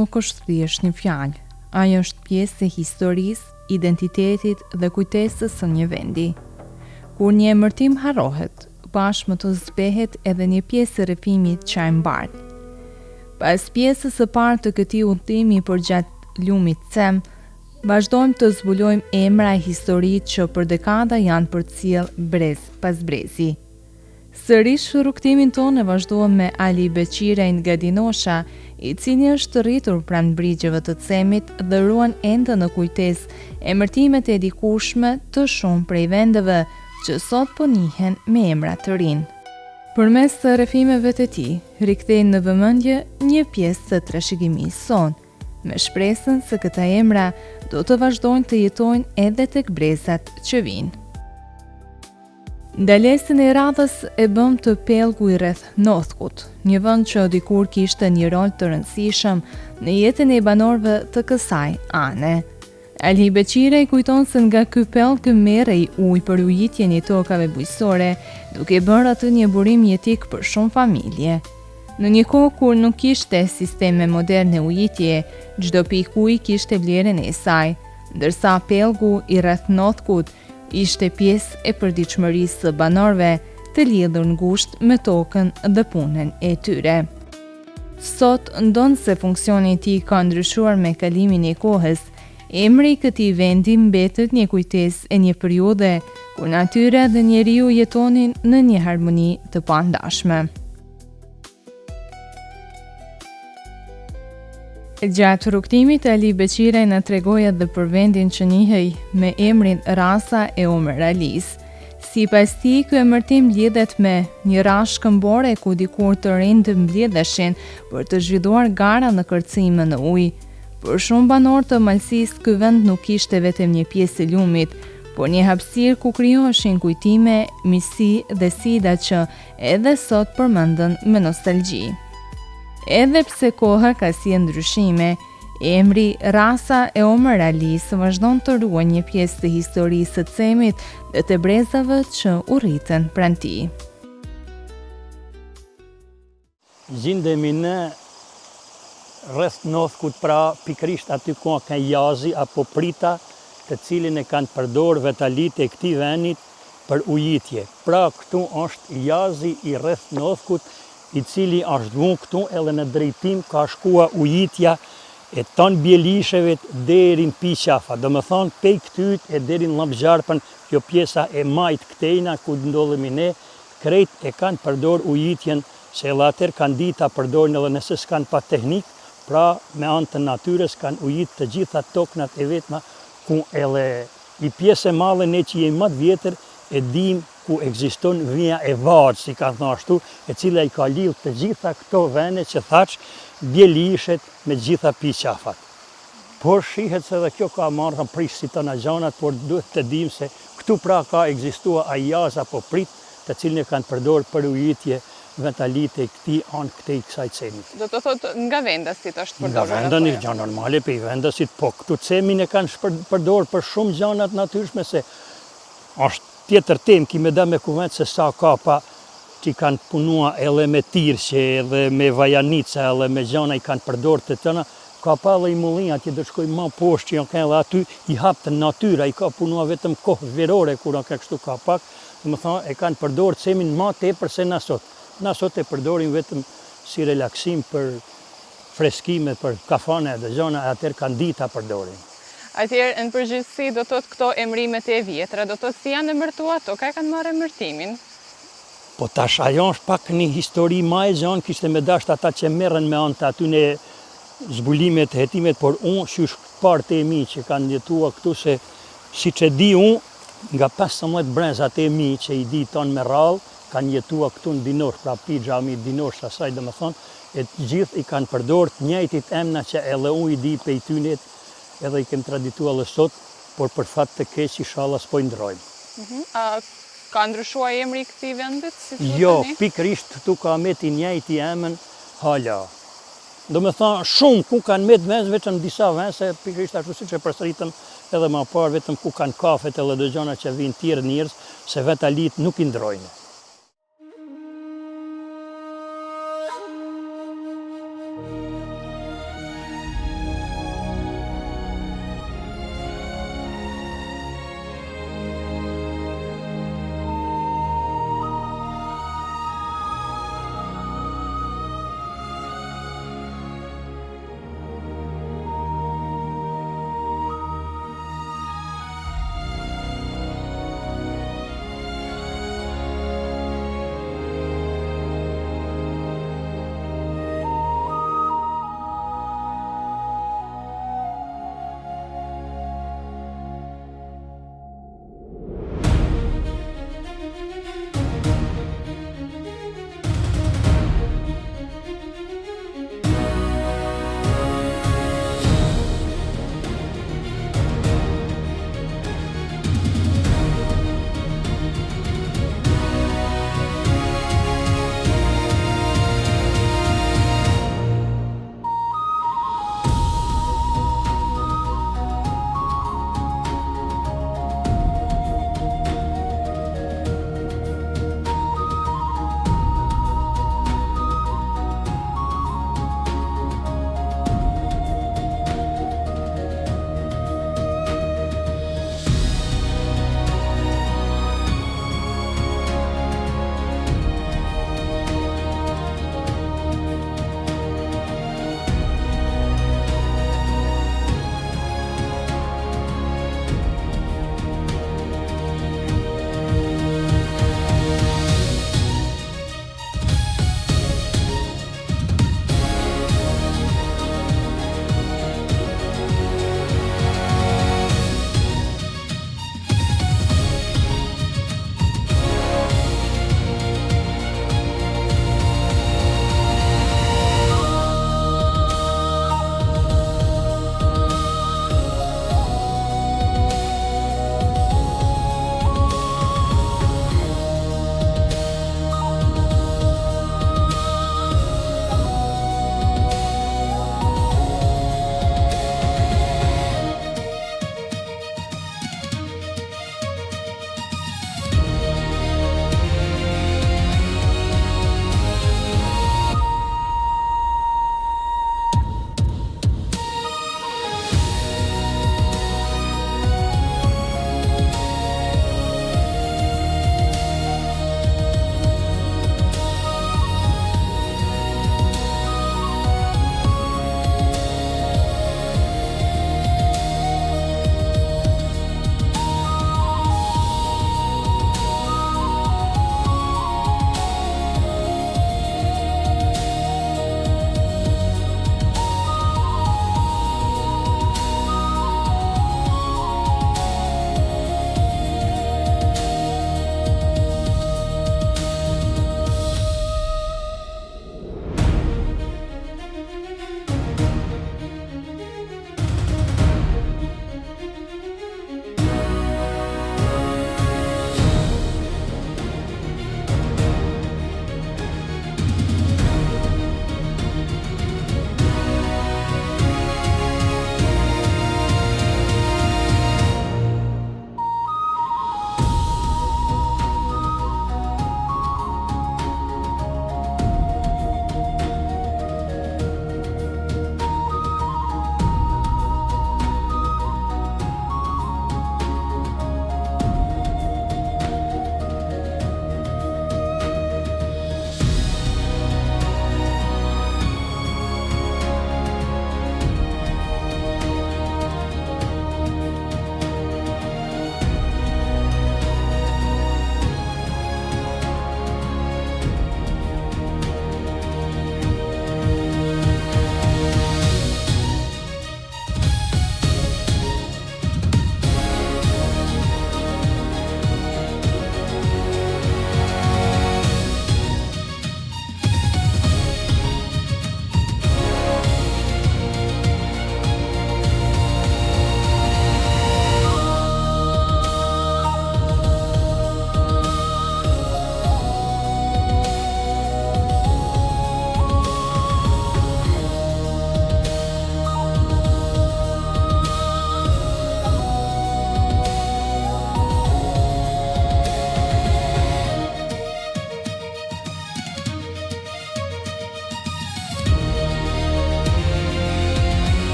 nuk është thjesht një fjalë. Ajo është pjesë e historisë, identitetit dhe kujtesës së një vendi. Kur një emërtim harrohet, bashkë më të zbehet edhe një pjesë e rrëfimit që e mbart. Pas pjesës së parë të këtij udhëtimi përgjatë lumit Cem, vazhdojmë të zbulojmë emra e historitë që për dekada janë përcjell brez pas brezi. Sërish rrugtimin tonë e vazhdojmë me Ali Beqirej nga Dinosha, i cili është rritur pranë brigjeve të Cemit dhe ruan ende në kujtesë emërtimet e dikushme të shumë prej vendeve që sot po njihen me emra të rinj. Përmes të rrëfimeve të tij, rikthejnë në vëmendje një pjesë të trashëgimisë sonë, me shpresën se këta emra do të vazhdojnë të jetojnë edhe tek brezat që vinë. Ndalesën e radhës e bëm të pellgu i rreth Nothkut, një vend që dikur kishte një rol të rëndësishëm në jetën e banorëve të kësaj ane. Ali Beqirej kujton se nga ky pellg merrej ujë për ujitjen e tokave bujqësore, duke bërë atë një burim jetik për shumë familje. Në një kohë kur nuk kishte sisteme moderne ujitje, çdo pikë uji kishte vlerën e saj, ndërsa pellgu i rreth Nothkut ishte pjesë e përditshmërisë së banorëve të lidhur ngushtë me tokën dhe punën e tyre. Sot ndonë se funksioni i tij ka ndryshuar me kalimin e kohës, emri i këtij vendi mbetet një kujtesë e një periudhe kur natyra dhe njeriu jetonin në një harmoni të pandashme. Gjatë rrugtimit, Ali Beqirej na tregoi edhe për vendin që njihej me emrin Rasa e Omer Alis. Sipas tij, ky emërtim lidhet me një rashk këmbore ku dikur të rinjtë mbledheshin për të zhvilluar gara në kërcime në ujë. Për shumë banorë të Malësisë, ky vend nuk ishte vetëm një pjesë e lumit, por një hapësirë ku krijoheshin kujtime, misi dhe sida që edhe sot përmenden me nostalgji. Edhe pse koha ka sjellë ndryshime, emri Rasa e Omer Alis vazhdon të ruajë një pjesë të historisë së Cemit dhe të brezave që u rritën pranë tij. Gjendemi në rreth Nothkut, pra pikërisht aty ku ka jazi apo prita, të cilin e kanë përdorur vetalit e këtij vendit për ujitje. Pra këtu është jazi i rreth Nothkut, i cili është vënë këtu edhe në drejtim ka shkua ujitja e ton bjelisheve deri në Piqafa. Do më thonë pej këtyt e deri në Llambzharpën, kjo pjesa e majt këtejna ku ndodhemi ne, krejt e kanë përdor ujitjen, se edhe atër kanë dita përdorin edhe nëse s'kanë pa teknik, pra me anë të natyres kanë ujit të gjitha toknat e vetma, ku edhe i pjesë e madhe ne që jemi më të vjetër e dim ku ekziston vija e Varë, si ka thënë ashtu, e cila i ka lidhur të gjitha këto vende që thash bjelishet me gjitha Piqafat. Por shihet se edhe kjo ka marrë prish si të gjanat, por duhet të dim se këtu pra ka ekzistua a jaz apo prit, të cilën e kanë përdorur për ujitje ventalit e këtij anë këtej kësaj Cemit. Do të thotë nga vendasit është përdorur? Nga vendën i gjë normale pe vendasit, po këtu Cemin e kanë përdorur për shumë gjanat natyrshme, se është tjetër temë kime da me kuvent se sa ka pa që i kanë punua edhe me tirqe, edhe me vajanica, edhe me gjana i kanë përdorur të tëna, ka pa dhe i mullin atje do shkoj ma poshtë që janë kanë edhe aty i hap të natyra, i ka punua vetëm kohë verore kur ka kështu ka pak, dhe më thonë e kanë përdorur Cemin ma tepër se na sot. Na sot e përdorin vetëm si relaksim për freskime, për kafane dhe gjana, atër kanë dita përdorin. Atëherë, në përgjithësi, do të thotë këto emrimet e vjetra, do të thotë si janë emërtuar ato, ka kanë marrë emërtimin? Po tash ajo është pak një histori ma e gjanë, kishte me dasht ata që merren me anë të aty në zbulimet, hetimet, por unë qysh partë e mi që kanë jetua këtu, se si që di unë, nga 15 brezat e mi që i di tonë me rallë, kanë jetua këtu në Dinosh, pra pi xhami Dinosh, asaj dhe më thonë, e gjithë i kanë përdorur të njëjtit emna që edhe unë i di pej tynet, edhe i kem traditua dhe sot, por për fat të keq inshallah s'po i ndrojmë. Ka ndryshuar emri i këtij vendit? Jo, pikërisht këtu ka met i njëjti emën hala. Do me thonë shumë ku kanë met vend, vetëm disa vend, se pikërisht ashtu siç e përsëritëm edhe më parë, vetëm ku kanë kafet edhe do gjona që vinë tjerë njerëz, se vetalit nuk i ndrojnë.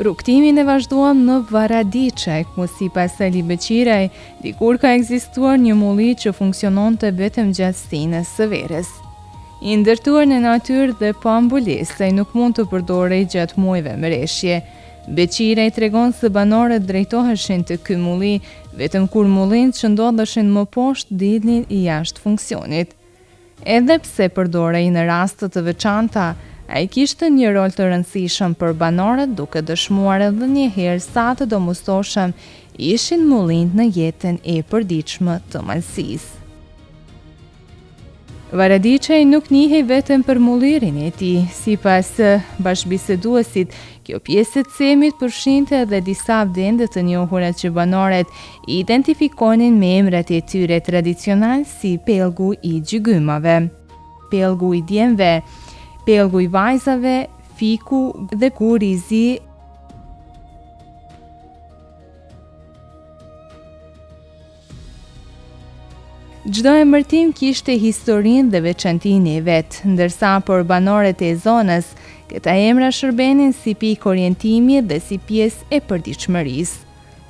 Rrugtimin e vazhduam në Varadiçe, ku sipas Sali Beqirej, dikur ka ekzistuar një mulli që funksiononte vetëm gjatë stinës së verës. I ndërtuar në natyrë dhe pa mbulesë, nuk mund të përdorej gjatë muajve mëreshje. Beqirej tregon se banorët drejtoheshin të ky mulli vetëm kur mullinët që ndodheshin më poshtë dilnin jashtë funksionit. Edhe pse përdorej në raste të veçanta, ai kishte një rol të rëndësishëm për banorët, duke dëshmuar edhe një herë sa të domosdoshëm ishin mullinët në jetën e përditshme të Malësisë. Varadiçe nuk njihej vetëm për mullirin e tij, sipas bashkëbiseduesit, kjo pjesë e Cemit përfshinte edhe disa vende të njohura që banorët i identifikonin me emrat e tyre tradicional si Pellgu i Gjygymave, Pellgu i Djemve, Pellgu i Vajzave, Fiku dhe Kurizi. Çdo emërtim kishte historinë dhe veçantinë e vet, ndërsa për banorët e zonës, këta emra shërbenin si pikë orientimi dhe si pjesë e përditshmërisë.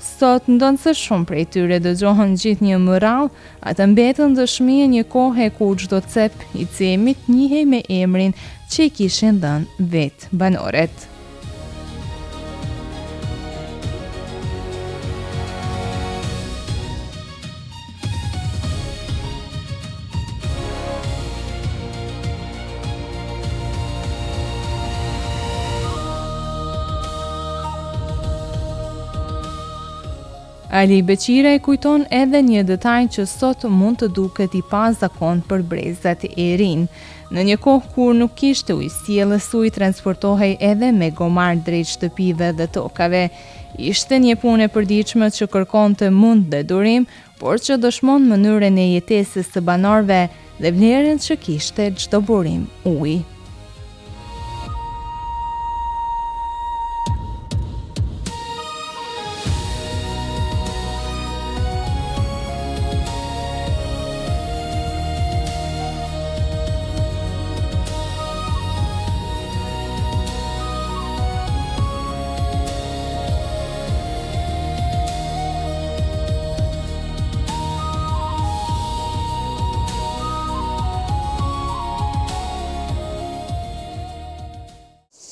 Sot ndonë shumë prej tyre dëgjohen gjithnjë më rrallë, atë mbetën dëshmi e një kohe ku çdo cep i Cemit njihej me emrin që i kishin dhënë vetë banorët. Ali Beqirej kujton edhe një detaj që sot mund të duket i pazakont për brezat e rinj. Në një kohë kur nuk kishte ujë sjellës, uji transportohej edhe me gomar drejt shtëpive dhe tokave. Ishte një punë e përditshme që kërkonte mund dhe durim, por që dëshmon mënyrën e jetesës së banorëve dhe vlerën që kishte çdo burim uji.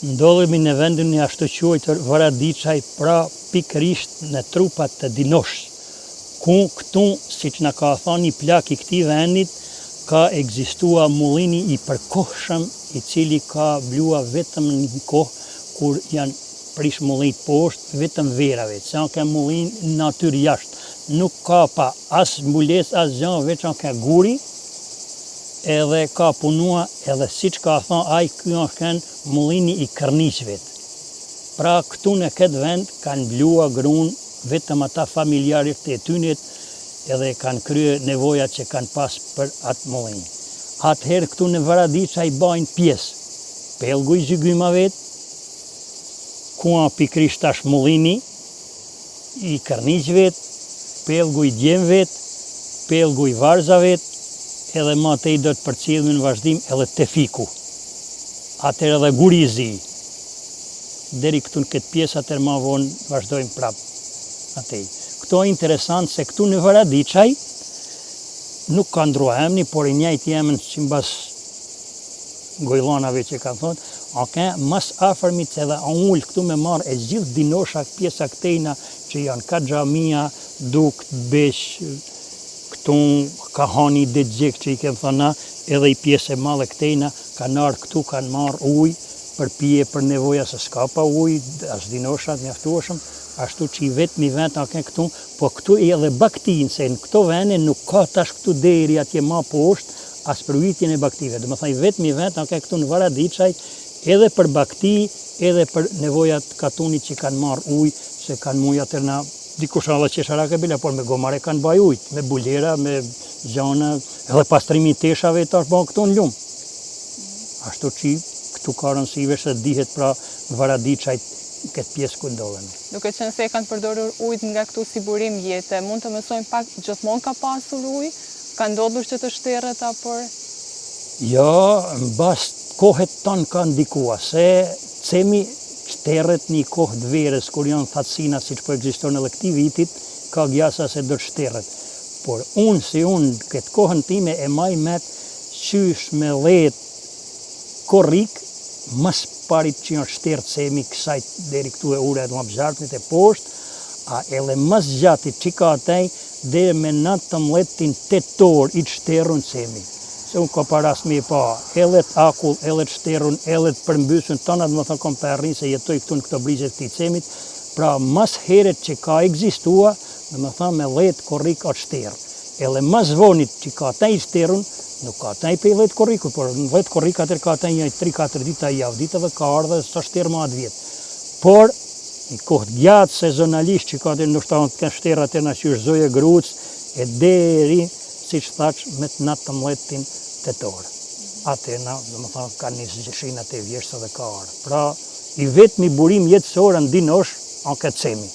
Ndodhemi në vendin e ashtu quajtur Varadiçaj, pra pikërisht në trupat të Dinosh, ku këtu, siç na ka thënë një plak i këtij vendit, ka ekzistua mullini i përkohshëm, i cili ka blua vetëm në një kohë kur janë prish mullinit poshtë, vetëm verave, se ka mullin natyrë jashtë. Nuk ka pa as mbulesë, as gjë, veç ka guri, edhe ka punua, edhe siç ka thënë ai, ky është mullini i kërniqëve. Pra këtu në këtë vend kanë blua gruan vetëm ata familjarët e tyre, edhe kanë krye nevojat që kanë pas për atë mullin. Atëherë këtu në Varadiçaj bajnë pjesë Pellgu i Gjygymave, ku pikërisht tash mullini i kërniqëve, Pellgu i Djemve, Pellgu i Varzave, edhe më tej do të përcjellim në vazhdim edhe te Fiku. Atëherë edhe Gurizi. Deri këtu në këtë pjesë, atëherë më vonë vazhdojmë prapë atej. Këto është interesant se këtu në Varadiçaj nuk ka ndrua emni, por i njëjti emën që mbas gojllonave që kanë thonë, ka mas afërmit edhe ull këtu me marrë e gjithë Dinosha pjesa këtejna që janë ka xhamia, Duk, Besh, këtu ka hani dhe gjek që i kemë thëna, edhe i pjesë e madhe këtejna kanë ardhur këtu, kanë marrë ujë për pije, për nevoja se s'ka pa ujë, as Dinoshat mjaftueshëm, ashtu që i vetmi vend ka këtu, po këtu i edhe baktin, se në këto vende nuk ka tash këtu deri atje ma poshtë, as për ujitjen e baktive. Dhe më thaj vetmi vend ka këtu në Varadiçaj, edhe për bakti, edhe për nevojat katunit që kanë marrë ujë, se kanë mujë atërna, dikush alla qeshara ka bila, por me gomare kanë baj ujt, me buljera, me gjana, edhe pastrimi teshave tash bën këtu në lumë. Ashtu që këtu ka rëndësive se dihet pra Varadiçaj këtë pjesë ku ndodhen. Duke qenë se kanë përdorur ujt nga këtu si burim jete, mund të mësojmë pak gjithmonë ka pasur ujë? Ka ndodhur që të shterret apo? Jo, mbas kohet tonë ka ndikua, se Cemi shterët një kohë të verës, kur janë thatësina si që po ekziston edhe këti vitit, ka gjasa se do të shterët. Por unë këtë kohën time e maj met qysh me letë korrik, mas parit që janë shterët semi kësajt deri këtu e ure të më bëzhartnit e poshtë, a edhe mas gjatit që ka taj, dhe me 19 tetor i të shterun semi. Se unë ka paras me pa, edhe të akull, edhe të shterun, edhe të përmbysën, tona dhe më thënë kom përri se jetoj këtu në këto brigjet të cemit, pra mas heret që ka egzistua, dhe më thënë me letë korrik atë shterë. Edhe mas vonit që ka taj shterun, nuk ka taj pe letë korriku, por në letë korrik atër ka taj një 3-4 dita javë, dita dhe ka ardhe sa shterë ma atë vjetë. Por, një kohë gjatë sezonalisht që ka të nështanë të kënë shterë atër në që është zoje grucë, e deri, si që thaqë, me të 19 tetor. Atena, dhe më thonë, ka një zgjëshinat e vjeshtë dhe ka arë. Pra, i vetë mi burim jetësore në dinosh, anë këtë cemi.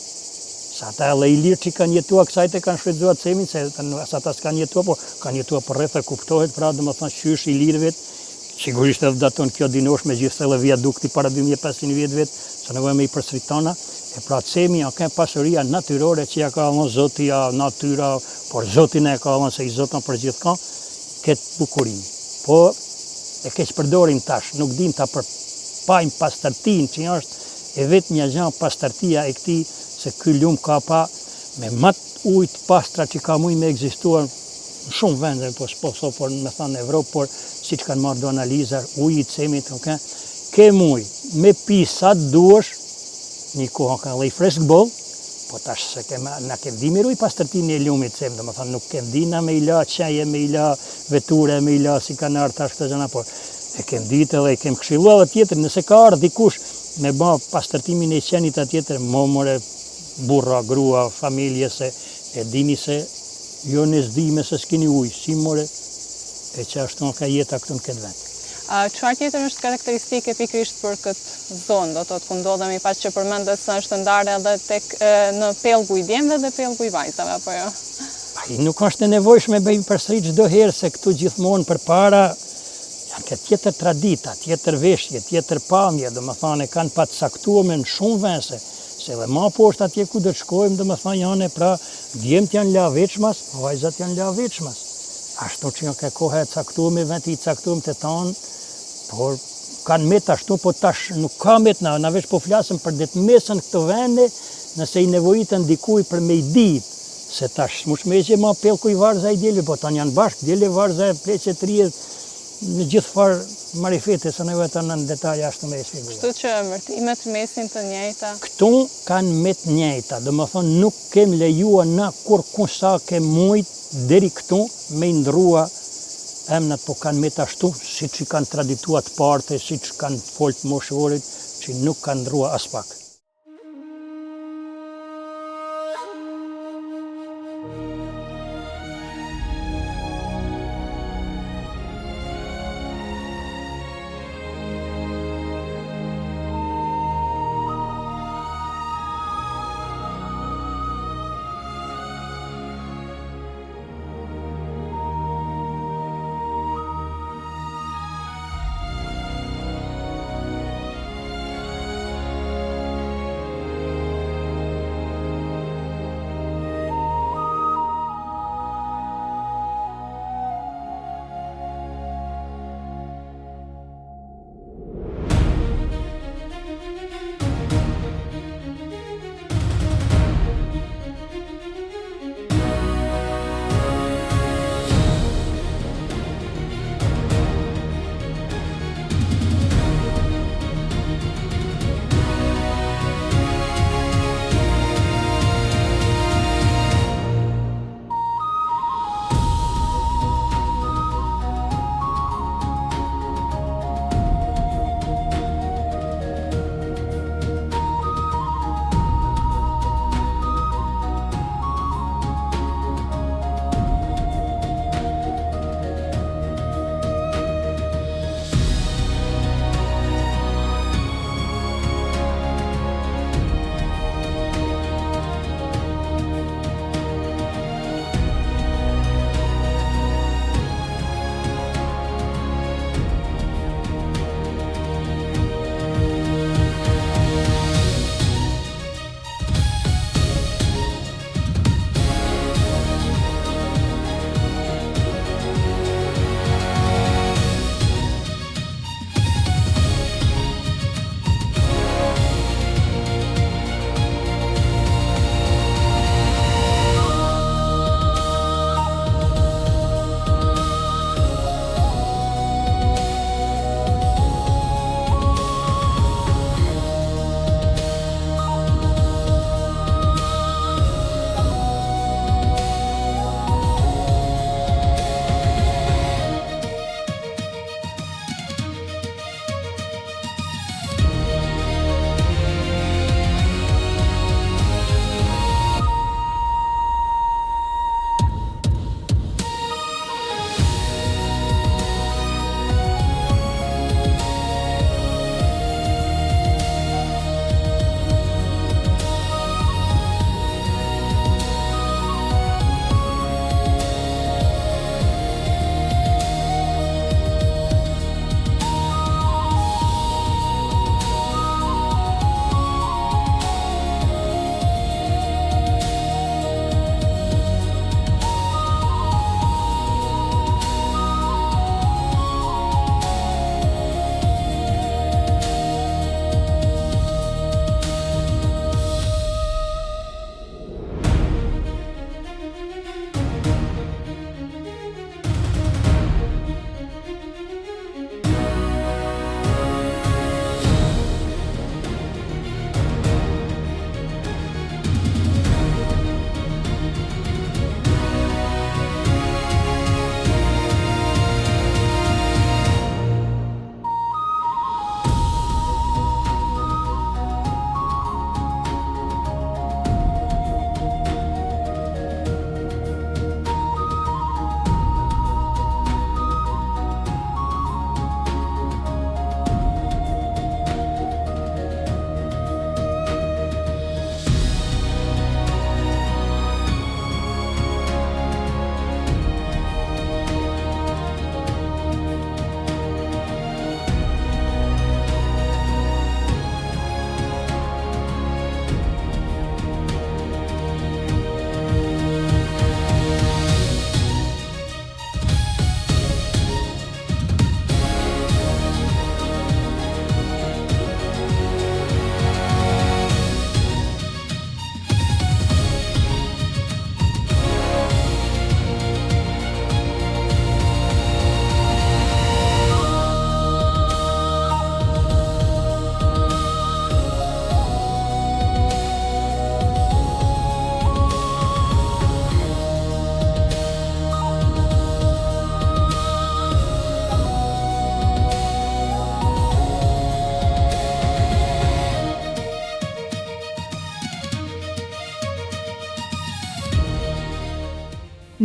Sa ta edhe i lirë që kanë jetua kësajte kanë shfrytëzua cemin, se sa ta s'kanë jetua, po kanë jetua për rreth e kuptohet, pra dhe më thonë, qysh i lirë vetë, sigurisht edhe daton kjo dinosh me gjithë edhe viadukti para 2500 vjetë vetë, sa nevojme i përsritona, e pra cemi a ka pasuria natyrore që ja ka dhënë Zoti ja natyra, por Zotin e ka dhënë se i Zotin për gjithkan, këtë bukurim. Po e keq përdorim tash, nuk dim ta përpajmë pastërtin që është e vetë një gjanë pastërtia e këti, se ky lumë ka pa me matë ujtë pastra që ka mujë me egzistuar në shumë vende, por me thanë Evropë, por si që kanë marrë do analizar, ujë i cemit, ke mujë me pi sa të duash, një kohë kanë lej fresk boll, po tash se na ke di miru i pastërtin e lumit cem, dhe më thanë nuk ke di na me i la qaje, me i la veture, me i la si kanë ardhë tash këtë gjëna, por e kem ditë edhe e kem këshillua dhe tjetër, nëse ka ardhë dikush me ba pastërtimin e qenit atjetër, momore, burra, grua, familje, se e dini se jo në zdime se s'kini ujë, si more, e që ashtu ka jeta këtu në këtë vend. Çfarë tjetër është karakteristike pikërisht për këtë zonë, do të ku ndodhemi pas që përmendet se është ndarë edhe në pellgu i djemve dhe pellgu i vajzave, apo jo? Nuk është e nevojshme bëjmë përsëri çdo herë se këtu gjithmonë përpara janë këtë tjetër tradita, tjetër veshje, tjetër pamje, domethënë kanë pa të caktuar në shumë vende, se edhe ma poshtë atje ku do të shkojmë, domethënë janë pra djemt janë la veçmas, vajzat janë la veçmas. Ashtu që janë ka kohë e caktuar me vend i caktuar të tanë, por kanë met ashtu, po tash nuk ka met na veç po flasëm për det mesën këto vende, nëse i nevojitën dikuj për me i ditë, se tash smush me që ma pellku i varza i djeli, po tanë janë bashkë, djeli varza e pleqe të rjetë, në gjithë farë marifete, se nevojë të në detaj ashtu me e shpjeguar. Kështu që mërtimet mesin të njëjta? Këtu kanë met njëjta, do më thonë nuk kem lejua na kur kunsa kem mujt deri këtu me i ndrua emnat, po kanë met ashtu, si që kanë tradituat parte, si që kanë folët moshorit, që nuk kanë ndrua as pak.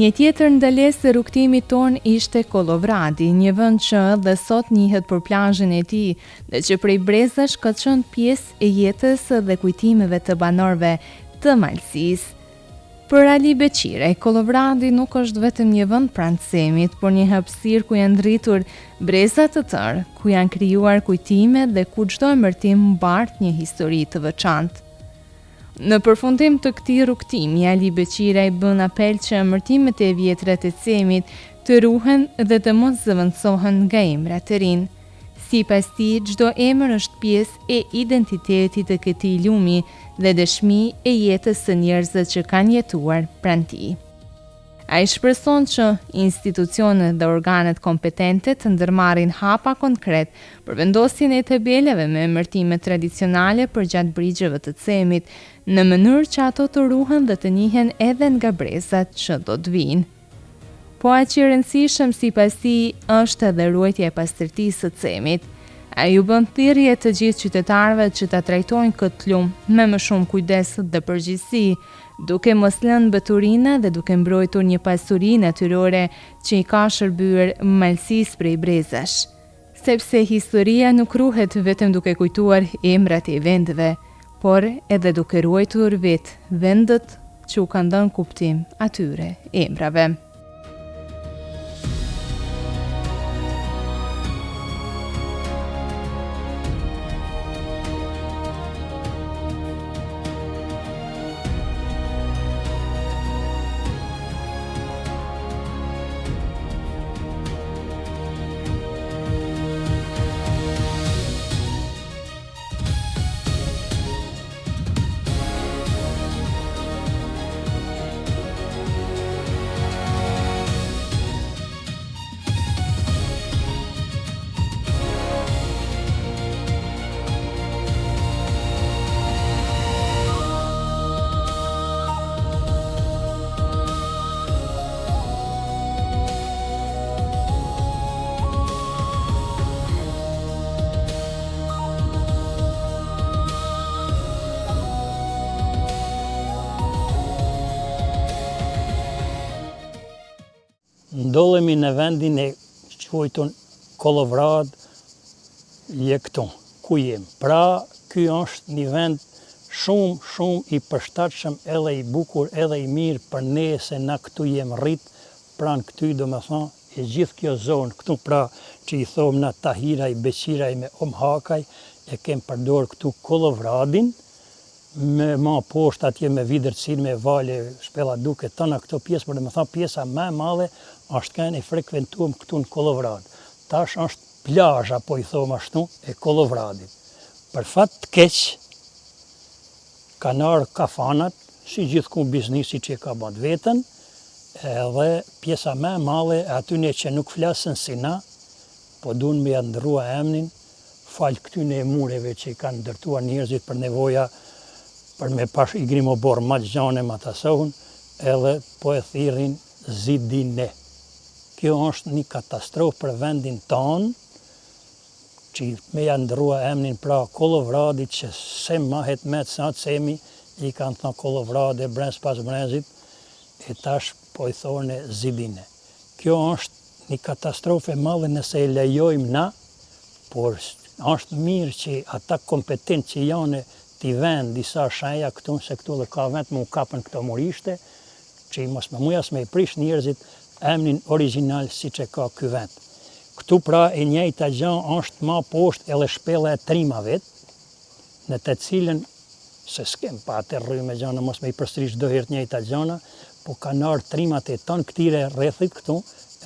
Një tjetër ndalesë e rrugtimit ton ishte Kollovradi, një vend që dhe sot njihet për plazhin e tij dhe që prej brezash ka qenë pjesë e jetës dhe kujtimeve të banorëve të Malësisë. Për Ali Beqire, Kollovradi nuk është vetëm një vend pranë Semit, por një hapësirë ku janë ndritur breza të tërë, ku janë krijuar kujtime dhe ku çdo emërtim mbart një histori të veçantë. Në përfundim të këtij rrugtimi, Ali Beqira i bën apel që emërtimet e vjetra të Semit të ruhen dhe të mos zëvendësohen nga emrat e rinj. Sipas tij, çdo emër është pjesë e identitetit të këtij lumi dhe dëshmi e jetës së njerëzve që kanë jetuar pranë tij. Ai shpreson që institucionet dhe organet kompetente të ndërmarrin hapa konkret për vendosjen e tabelave me emërtime tradicionale përgjatë brigjeve të Semit, në mënyrë që ato të ruhen dhe të njihen edhe nga brezat që do të vinë. Po aq i rëndësishëm sipas tij është edhe ruajtja e pastërtisë së Semit. Ai u bën thirrje të gjithë qytetarëve që ta trajtojnë këtë lum me më shumë kujdes dhe përgjegjësi, duke mos lënë mbeturina dhe duke mbrojtur një pasuri natyrore që i ka shërbyer Malësisë prej brezash. Sepse historia nuk ruhet vetëm duke kujtuar emrat e vendeve, por edhe duke ruajtur vetë vendet që u kanë dhënë kuptim atyre emrave. Ndodhemi në vendin e quajtur Kollovrad Ljekton, ku jem. Pra, ky është një vend shumë i përshtatshëm, edhe i bukur, edhe i mirë për ne se na këtu jem rrit, pranë këty domethënë e gjithë kjo zonë këtu pra që i thomë na Tahiraj, Beqiraj me Omhakaj, e kem përdor këtu Kollovradin, me ma poshtë atje me Vidërcin, me Vale, Shpella Duke, tëna këto pjesë, por domethënë pjesa më e madhe është kanë e frekuentuam këtu në Kollovrad. Tash është plazh apo i thomë ashtu e Kollovradit. Për fat të keq kanë ardhur kafanat, si gjithku biznesi që ka bën vetën, edhe pjesa më e madhe atyne që nuk flasën si na, po duan me ja ndrua emrin, fal këtyne mureve që i kanë ndërtuar njerëzit për nevoja për me pash i grimobor Malxhane ma tasohun, edhe po e thirrin Zidine. Kjo është një katastrofë për vendin tonë, që me ja ndrua emrin pra Kollovradit që se mahet me të sa Semi, i kanë thënë Kollovrade, brez pas brezit, e tash po i thonë Zidine. Kjo është një katastrofë e madhe nëse e lejojmë na, por është mirë që ata kompetent që janë t'i vend disa shenja këtu, se këtu dhe ka vend mu kapën këto murishte, që i mos me mujas me i prish njerëzit emnin original si që ka ky vend. Këtu pra e njëjta gjë është ma poshtë edhe shpella e Trimave, në të cilën, se s'kem pa të rry me gjana, mos me i përstrish do herë njëjta gjana, po kanë ardhur trimat e tonë këtire rrethit këtu,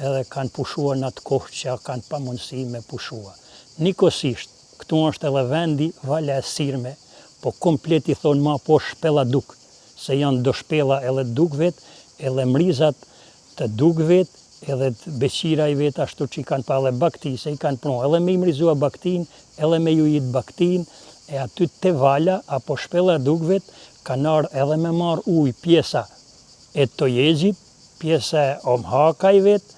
edhe kanë pushua në atë kohë që kanë pa mundësi me pushua. Nikosisht, këtu është edhe vendi Vala e Sirme, po komplet i thonë ma poshtë Shpella Duk, se janë do shpella edhe Duk vet, edhe mrizat të Duk vet, edhe të Beqira i vet, ashtu që i kanë pa edhe bakti, se i kanë prunë, edhe me i mrizua baktin, edhe me ju jit baktin, e aty të Vala, apo Shpella Duk vet, kanë ardhur edhe me marë ujë pjesa e Tojegjit, pjesa e Omhakaj vet,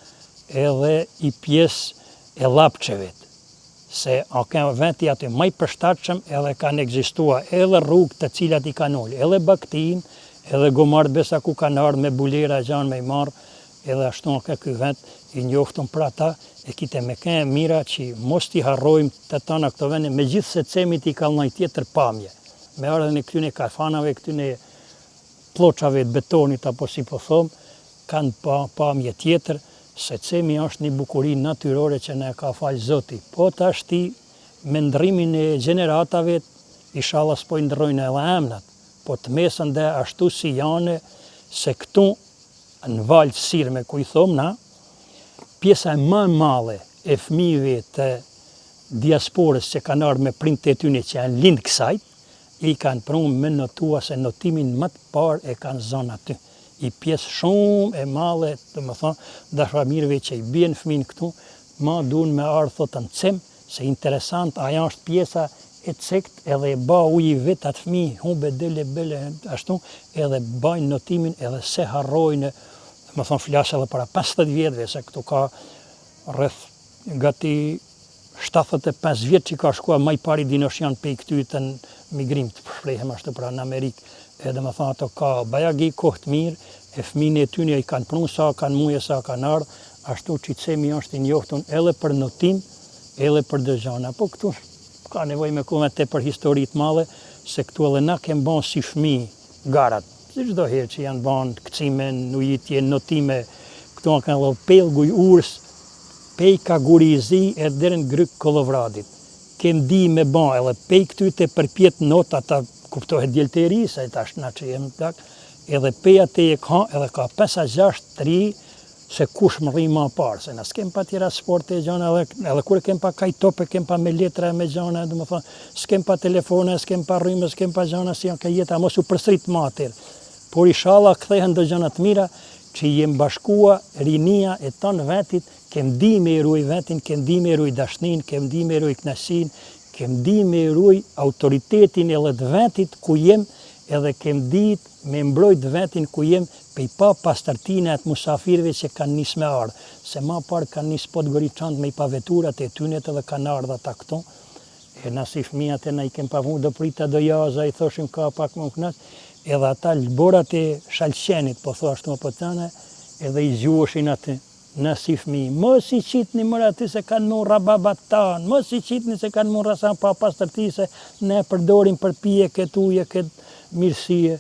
edhe i pjesë e Lapçe vet. Se kanë venti aty më i përshtatshëm edhe kanë ekzistua edhe rrugë të cilat i kanë ullë, edhe baktin, edhe Gomard Besa ku kanë ardhur me bulera gjanë me i marë, edhe ashtu ka ky vend i njoftun për ata e kite me kënë mira që mos t'i harrojmë të tana këto vende, me gjithë se cemit i ka një tjetër pamje. Me ardhen e këtyne karfanave, këtyne ploçave të betonit, apo si po thomë, kanë pamje tjetër, se cemi është një bukuri natyrore që ne ka falë Zoti. Po tash ti me ndrimin e gjeneratave, inshallah s'po i ndrojnë edhe emnat, po të mesën dhe ashtu si janë, se këtu në valë sirme, ku i thomë na, pjesa e më madhe e fëmijëve të diasporës që kanë ardhur me prindët e tyre që janë lindë kësaj, i kanë prunë me notua se notimin më të parë e kanë zonë aty. I pjesë shumë e madhe, të më thonë, dashamirëve që i bien fëmijën këtu, ma duhen me ardhë thotë në cem, se interesant, aja është pjesa e cekt edhe e ba uji vetë atë fëmijë, humbe, dele, bele, ashtu, edhe bajnë notimin edhe se harrojnë, më thonë flasë edhe para 50 vjetëve, se këtu ka rreth gati 75 vjetë që ka shkua maj pari dinoshan pe i këtyjtë në migrim të shprejhem ashtu pra në Amerikë, edhe më thonë ato ka bajagi kohët mirë, e fëmijën e tyne i kanë prunë sa kanë muje, sa kanë ardhë, ashtu që cemi është i njoftun edhe për notim, edhe për dëgjana. Po këtu ka nevoj me kume te për historitë madhe, se këtu edhe na kemë banë si fëmijë garat, si çdo herë që janë banë këcime, ujitje, notime, këtu kanë edhe pelguj urs, pejka gurizi e dherë në gryk Kollovradit. Kem di me banë edhe pej këty të përpjet not, ata kuptohet djelteri, se tash na që jem plak, edhe peja te e ka, edhe ka 5-6 tri, se kush më rri ma parë, se na s'kem pa tjera sporte e gjana, edhe kur kem pa kaj tope, kem pa me letra me gjana, dhe më thonë, s'kem pa telefone, s'kem pa rrymë, s'kem pa gjana, si janë ka jeta, mos u përsrit ma atër. Por inshallah kthehen do gjana të mira, që jem bashkua rinia e tonë vetit, kem di me i ruj vetin, kem di me i ruj dashnin, kem di me i ruj knasin, kem di me i ruj autoritetin edhe të vetit ku jem, edhe kem dit me mbrojt vetin ku jem pe i pa pastërtine atë musafirve që kanë nis me ardhë. Se ma parë kanë nis pot goriçant me i pa veturat e tynet edhe kanë ardhë ata këto. E nasi fëmijat e na i kem pavu do prita do jaza, i thoshim ka pak më knas, edhe ata lborat e shalqenit, po thua ashtu më po tëne, edhe i zgjuheshin aty. Nasi fëmijë, mos i qitni mërë aty se kanë mu rababat tanë, mos i qitni se kanë mu rasan pa pastërti se ne përdorim për pije këtë uje, këtë mirësie,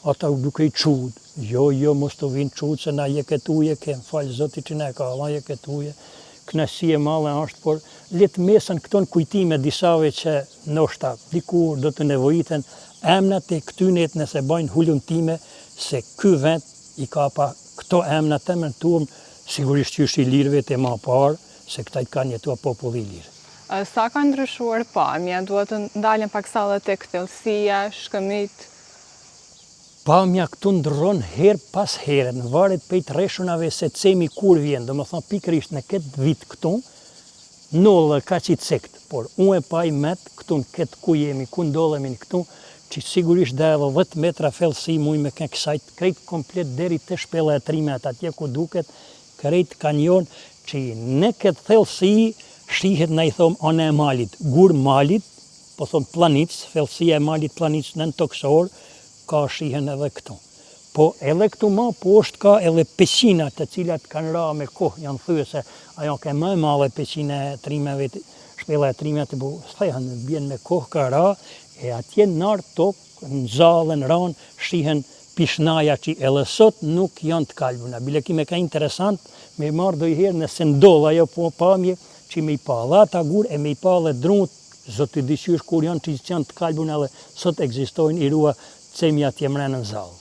ata duke i qudë. Jo, mos të vinë qudë se na je këtë uje, kemë falë zoti që ne ka, Allah je këtë uje. Knasie male është, por letë mesën këton kujtime disave që ndoshta dikur do të nevojiten emnat e këtynet nëse bajnë hullumtime se ky vend i ka pa këto emnat të emërtuam, sigurisht që është i lirëve të ma parë, se këta i kanë jetua populli i lirë. Sa ka ndryshuar pamja? Duhet të ndalën pak sa tek thellësia, shkëmit? Pamja këtu ndërron herë pas herë, në varet pejt reshunave se cemi kur vjen, do më thonë pikërisht në këtë vit këtu, nëllë ka që i cekt, por unë e pa i met këtu në këtë ku jemi, ku ndodhemi në këtu, që sigurisht dhe edhe 10 metra fellësi muj me kënë kësajt, krejt komplet deri të shpela e trimet atje ku duket, krejt kanjon që në këtë thellësi shihet në i thomë anë e malit, gur malit, po thomë planic, thellësia e malit planic në toksor, ka shihen edhe këtu. Po edhe këtu ma poshtë ka edhe peqina të cilat kanë ra me kohë, janë thyë se ajo ka më e madhe peqina e trimeve, shpela e trimet, po thehen, bjen me kohë ka ra, e atje në nartë tokë, në zalën, ranë, shihen pishnaja që edhe sot nuk janë të kalbuna. Bile kime ka interesant, me marrë do i herë nëse ndodhë ajo po pamje, që me i pa dhe ata gur e me i pa dhe drunët, zotë i diqysh kur janë që janë të kalbuna dhe sot egzistojnë i rua cemi atje mrenë në zalë.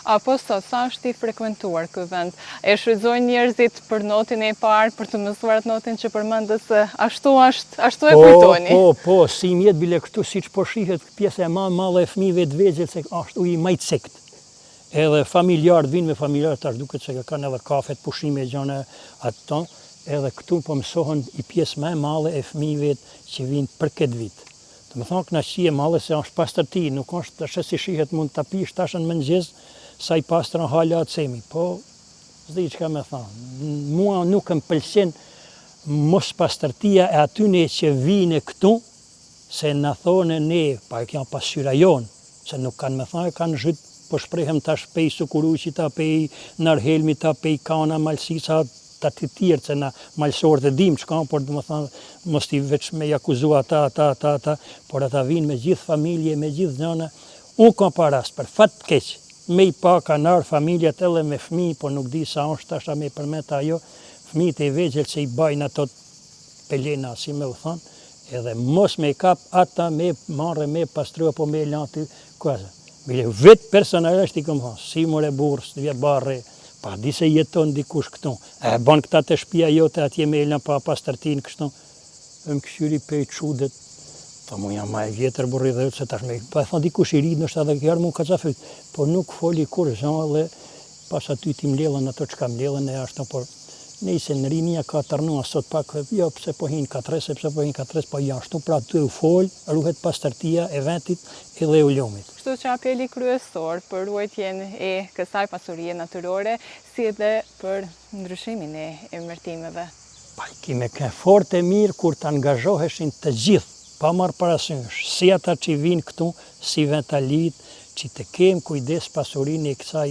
Apo sot, sa është i frekuentuar kë vend? E shfrytëzojnë njerëzit për notin e parë, për të mësuar atë notin që përmendës ashtu e kujtoni? Po, si mjetë bile këtu, si që po shihet pjesë e madhe e fëmijëve të vegjël, se ashtu i majtë sekt. Edhe familjarët vinë me familjarët, tash duket se kanë edhe kafet, pushime, gjane atë tonë, edhe këtu po mësohen i pjesë më e madhe e fëmijëve që vinë për këtë vit. Të më thonë kënaqësi e madhe se është pastërti, nuk është ashtu si shihet mund të pish tashën mëngjes, sa i pastron hala cemi. Po, zdi që ka me thonë, mua nuk më pëlqen mos pastërtia e atyne që vine këtu, se në thonë ne, pa e kja pasqyra jonë, se nuk kanë me thonë, kanë zhyt po shprehem tash pej Sukuruqit, pej Narhelmit, pej Kana, Malsisa, të tjerë, që na malsorët e dim që kanë, por dhe më thënë, mos t'i veç me jakuzu ata, por ata vinë me gjithë familje, me gjithë njëna. Unë kam paras, për fatë keqë, me i pa kanar familjet edhe me fmi, po nuk di sa është tasha me përmet ajo, fmijët e vegjel që i bajnë ato pelena, si me u thonë, edhe mos me i kap ata me marre, me pastrua, po me lanti, kërë. Bile vetë personalisht i këmë thonë, si more burës, të vje barre, pa di se jeton dikush këtu, e ban këta të shpia jote atje me elna pa pastërtin kështu, e më këshyri pe i qudet, ta mu jam ma e vjetër burri dhe se tash me, pa e thonë dikush i rridë nështë edhe kjarë mu ka qafit, po nuk foli kur zhanë dhe pas aty ti mledhen ato që ka mledhen e ashtu, por nejse në rinia ka tërnua sot pak, jo pse po hinë katres, po jashtu, pra ty u fol, ruhet pastërtia e ventit edhe e ullumit. Kështu që apeli kryesor për ruajtjen e kësaj pasurie natyrore, si edhe për ndryshimin e emërtimeve. Pa i kime ke fort e mirë kur të angazhoheshin të gjithë, pa marë parasysh, si ata që vinë këtu, si ventalit, që të kemë kujdes pasurin e kësaj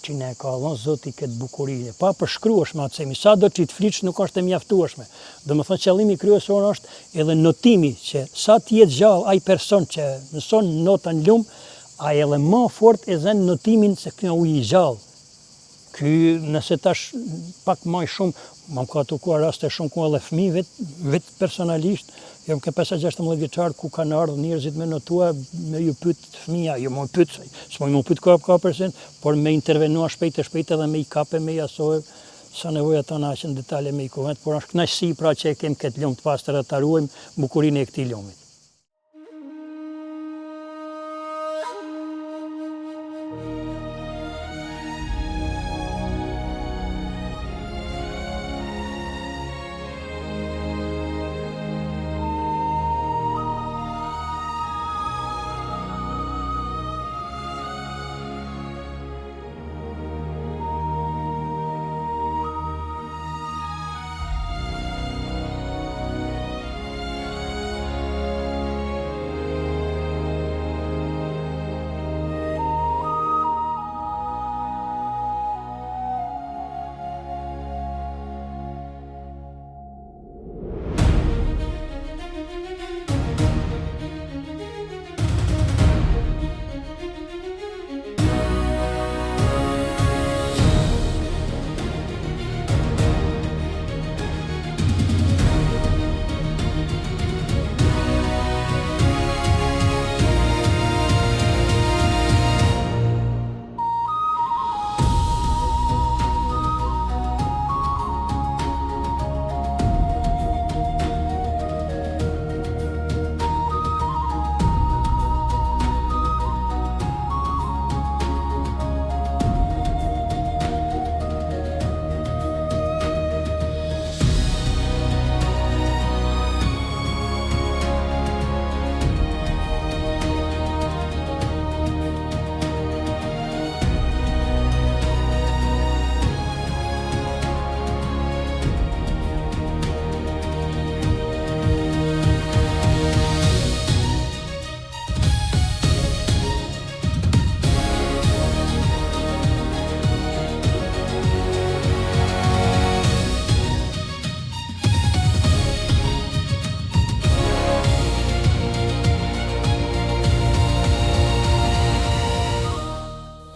që ne ka dhënë Zoti këtë bukurije. Pa përshkrueshme atë semi, sa do që të fliqë nuk është e mjaftueshme. Dhe më thënë qëllimi kryesor është edhe notimi që sa t'jetë gjallë ai person që mëson notën lumë, ai edhe më fort e zënë notimin se kjo ujë i gjallë. Ky nëse tash pak më shumë, më ka tukuar raste shumë ku edhe fëmijë vetë personalisht, jam ke 5-16 vjeçar ku kanë ardhur njerëzit me notua, me ju pyet fëmia, jo më pyet, s'mo më pyet ka person, por me intervenua shpejt edhe me i kape me jasoj sa nevoja tona që në detale me i kuvent, por është kënaqësi pra që e kem këtë lumë të pastër ta ruajmë bukurinë e këtij lumit.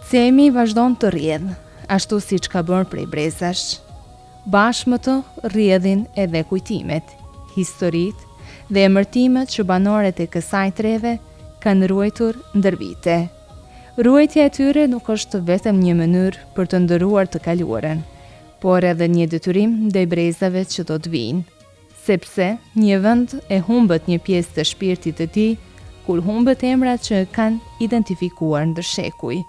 Cemi vazhdon të rrjedh, ashtu si që ka bërë prej brezash. Bashkë më të rrjedhin edhe kujtimet, historit dhe emërtimet që banorët e kësaj treve kanë ruajtur ndër vite. Ruajtja e tyre nuk është vetëm një mënyrë për të ndëruar të kaluarën, por edhe një detyrim ndaj brezave që do të vinë, sepse një vend e humbët një pjesë të shpirtit të tij, kur humbët emrat që kanë identifikuar ndër shekuj.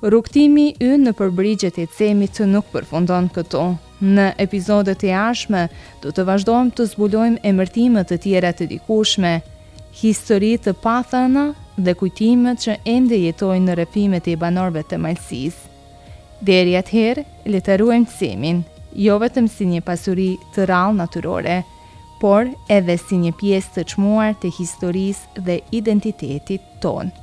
Rrugtimi ynë në përbrigjet e Cemit nuk përfundon këtu. Në epizodet e ardhshme do të vazhdojmë të zbulojmë emërtime të tjera të dikushme, histori të pathëna dhe kujtimet që ende jetojnë në rrëfimet e banorëve të Malësisë. Deri atëherë, le të ruajmë Cemin, jo vetëm si një pasuri të rrallë natyrore, por edhe si një pjesë të çmuar të historisë dhe identitetit tonë.